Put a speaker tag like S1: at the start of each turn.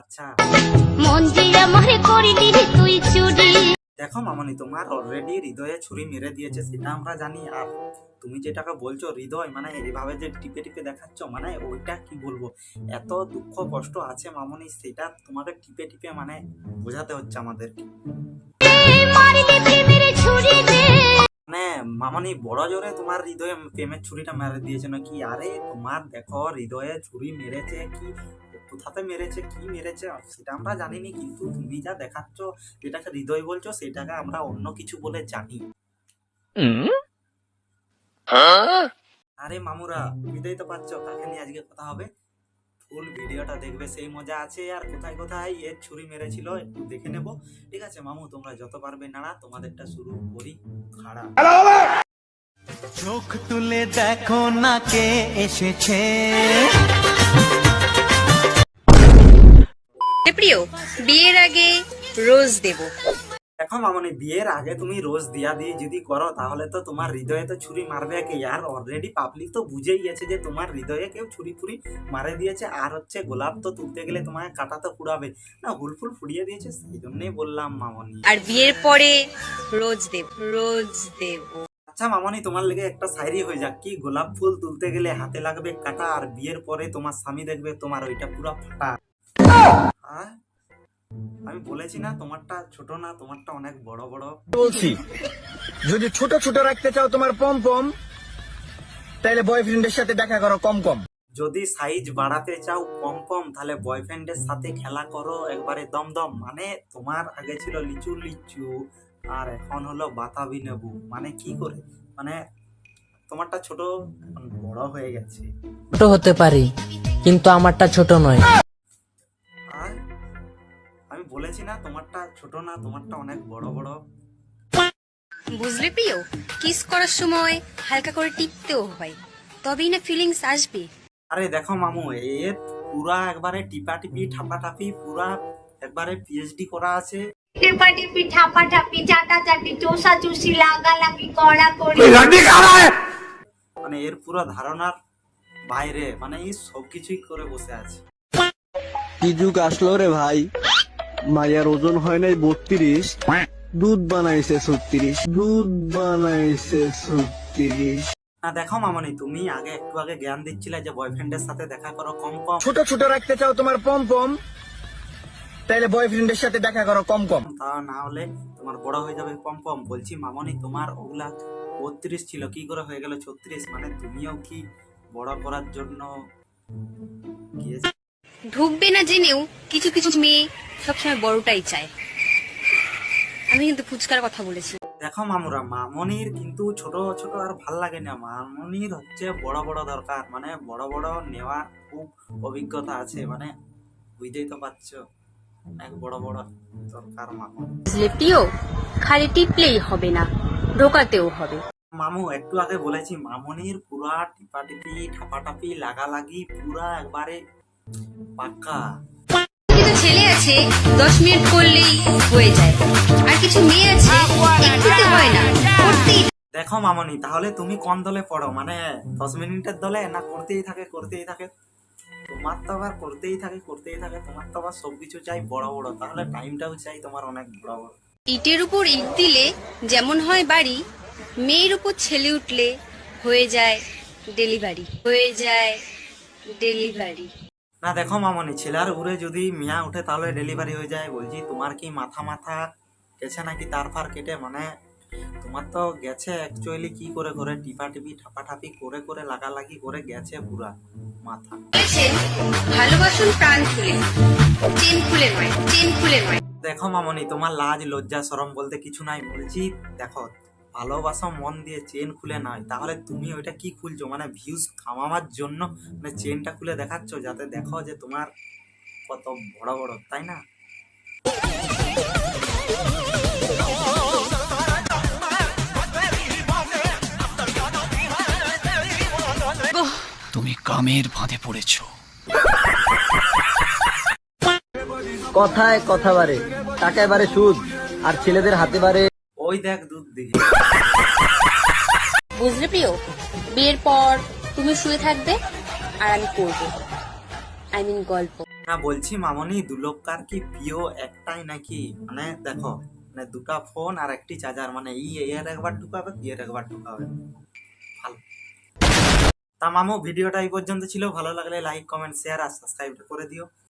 S1: বাচ্চা।
S2: মন যে আমারে করিলি তুই চুরি।
S1: দেখো মামনি, তোমার অলরেডি হৃদয়ে ছুরি মেরে দিয়েছে, সেটা আমরা জানি। আর তুমি যেটাকে বলছো হৃদয়, মানে এইভাবে যে টিপে টিপে দেখাচ্ছ, মানে ওইটা কি বলবো, এত দুঃখ কষ্ট আছে মামনি, সেটা তোমাকে টিপে টিপে মানে বোঝাতে হচ্ছে আমাদেরকে।
S2: মারিলে প্রেমের ছুরি দে।
S1: মানে মামনি বড় জোরে তোমার হৃদয়ে প্রেমের ছুরিটা মেরে দিয়েছে নাকি? আরে তোমার দেখো হৃদয়ে ছুরি মেরেছে, কি কোথাতে মেরেছে, কি মেরেছে সেটা আমরা জানিনি, কিন্তু তুমি যা দেখাচ্ছ, যেটাকে হৃদয় বলছো, সেটাকে আমরা অন্য কিছু বলে জানি। আরে মামুরা, বুঝতেই তো পারছো কাকে নিয়ে আজকে কথা হবে। ফুল ভিডিওটা দেখবে, সেই মজা আছে। আর কোথায় কোথায় এর ছুরি মেরেছিল একটু দেখে নেব। ঠিক আছে মামু, তোমরা যত পারবে নাড়া, তোমাদেরটা শুরু করি। খাড়া
S3: চোখ তুলে দেখো না কে এসেছে।
S4: প্রিয়, বিয়ের আগে রোজ দেব।
S1: দেখো মামনি, বিয়ের আগে তুমি রোজ দিয়া দিয়ে যদি করো, তাহলে তো তোমার হৃদয়ে তো ছুরি মারবে কে? আর অলরেডি পাবলিক তো বুঝেই গেছে যে তোমার হৃদয়ে কেউ ছুরি ফুরি মারে দিয়েছে। আর হচ্ছে গোলাপ তো তুলতে গেলে তোমাকে কাটা তো ফুরাবে না, হুল ফুল ফুরিয়ে দিয়েছে, সেই জন্যই বললাম মামনি।
S4: আর বিয়ের পরে রোজ দেব, রোজ দেব।
S1: আচ্ছা মামনি, তোমার লেগে একটা শায়রি হয়ে যাক কি, গোলাপ ফুল তুলতে গেলে হাতে লাগবে কাটা, আর বিয়ের পরে তোমার স্বামী দেখবে তোমার ওইটা পুরো ফাটা। আমি বলেছি না তোমারটা ছোট না, তোমারটা অনেক বড় বড়।
S3: বলছি, যদি ছোট ছোট রাখতে চাও তোমার পম পম, তাহলে বয়ফ্রেন্ডের সাথে দেখা করো কম কম।
S1: যদি সাইজ বাড়াতে চাও কম কম, তাহলে বয়ফ্রেন্ডের সাথে খেলা করো একবারে দমদম। মানে তোমার আগে ছিল লিচু লিচু, আর এখন হলো বাতাবি নেবু। মানে কি করে, মানে তোমারটা ছোট, এখন বড় হয়ে গেছে।
S5: ছোট হতে পারি, কিন্তু আমারটা ছোট নয়।
S1: আর আমি বলেছি না তোমারটা ছোট না, তোমারটা অনেক বড় বড়।
S4: বুঝলে প্রিয়, কিস করার সময় হালকা করে টিপতেও হয়, তবেই না ফিলিংস আসবে।
S1: আরে দেখো মামু, এর পুরা একবারে টিপা টিপি ঠাপা টাপি, পুরা একবারে পিএইচডি করা আছে।
S2: টিপা টিপি ঠাপা ঠাপি চাটা চাটি চোষা চুষি লাগা লাগি কড়া করি।
S1: মানে এর পুরো ধারণার বাইরে, মানে এই সব কিছুই করে বসে আছে।
S6: কি যুগ আসলো রে ভাই, মায়ের ওজন হয় নাই 32, দুধ বানাইছে 36, দুধ বানাইছে 36।
S1: না দেখো মামনি, তুমি একটু আগে জ্ঞান দিচ্ছিলে যে বয়ফ্রেন্ডের সাথে দেখা করো কম কম।
S3: ছোট ছোট রাখতে চাও তোমার পম পম, তাহলে বয়ফ্রেন্ডের সাথে দেখা করো কম কম।
S1: তা না হলে তোমার বড় হয়ে যাবে পম পম। বলছি মামনি, তোমার ওগুলা 32 ছিল, কি করে হয়ে গেল 36? মানে তুমিও কি বড় করার জন্য গিয়েছো?
S4: ঢুকবে না জেনেও কিছু কিছু মেয়ে সবসময় বড়টাই চায়। আমি কিন্তু ফুচকার কথা বলেছি।
S1: দেখো মামুরা, মামনির কিন্তু ছোট ছোট আর ভাল লাগে না, মামনির হচ্ছে বড় বড় দরকার। মানে বড় বড় নেওয়া খুব অভিজ্ঞতা আছে, মানে বুঝতেই তো পারছো, অনেক বড় বড় দরকার মামু।
S4: বুঝলে প্রিয়, খালি টিপলেই হবে না, ঢোকাতেও হবে।
S1: মামু একটু আগে বলেছি, মামনির পুরা টিপাটিপি ঠাপাটাপি লাগালাগি পুরা একবারে পাক্কা।
S4: কিছু ছেলে আছে 10 মিনিট করলেই হয়ে যায়, আর কিছু মেয়ে আছে একটুতে হয় না, করতেই।
S1: দেখো মামনি, তাহলে তুমি কোন দলে পড়ো? মানে 10 মিনিটের দলে, না করতেই থাকে করতেই থাকে? তোমার তো আবার করতেই থাকে করতেই থাকে, তোমার তো আবার সবকিছু চাই বড় বড়, তাহলে টাইমটাও চাই তোমার অনেক বড় বড়।
S4: ইটের উপর ইট দিলে যেমন হয় বাড়ি, মেয়ের উপর ছেলে উঠলে হয়ে যায় ডেলিভারি, হয়ে যায় ডেলিভারি।
S1: না দেখো মামনি, ছেলের উড়ে যদি মিয়া উঠে তাহলে ডেলিভারি হয়ে যায়। বলছি তোমার কি মাথা মাথা গেছে নাকি তার ফার কেটে? মানে তোমার তো গেছে অ্যাকচুয়ালি কি করে করে টিপা টিপি ঠাপা ঠাপি করে করে লাগালাগি করে গেছে পুরা মাথা।
S4: ভালোবাসুন প্রাণ খুলে, চেন খুলে নয়, চেন খুলে নয়।
S1: দেখো মামনি, তোমার লাজ লজ্জা শরম বলতে কিছু নাই। বলছি দেখো, ভালোবাসা মন দিয়ে, চেন খুলে নয়। তাহলে তুমি ওইটা কি খুলছো? মানে ভিউজ কামাবার জন্য মানে চেনটা খুলে দেখাচ্ছ, যাতে দেখো যে তোমার কত বড় বড়, তাই না?
S3: তুমি কামের ফাঁদে পড়েছো।
S6: কথায় কথা বাড়ে, টাকায় বাড়ে সুদ, আর ছেলেদের হাতে বাড়ে।
S1: ওই দেখ দুধ দিঘি।
S4: বুঝলে প্রিয়, বিয়ের পর তুমি শুয়ে থাকবে আর আমি করবো, আই মিন গল্প।
S1: না বলছি মামনি দুলোকার কি প্রিয় একটাই নাকি? মানে দেখো, মানে দুটা ফোন আর একটি চার্জার, মানে এর একবার ঢুকাবে এর একবার ঢুকাবে। ভালো। তা মামু ভিডিওটা এই পর্যন্ত ছিল, ভালো লাগলে লাইক কমেন্ট শেয়ার আর সাবস্ক্রাইব করে দিও।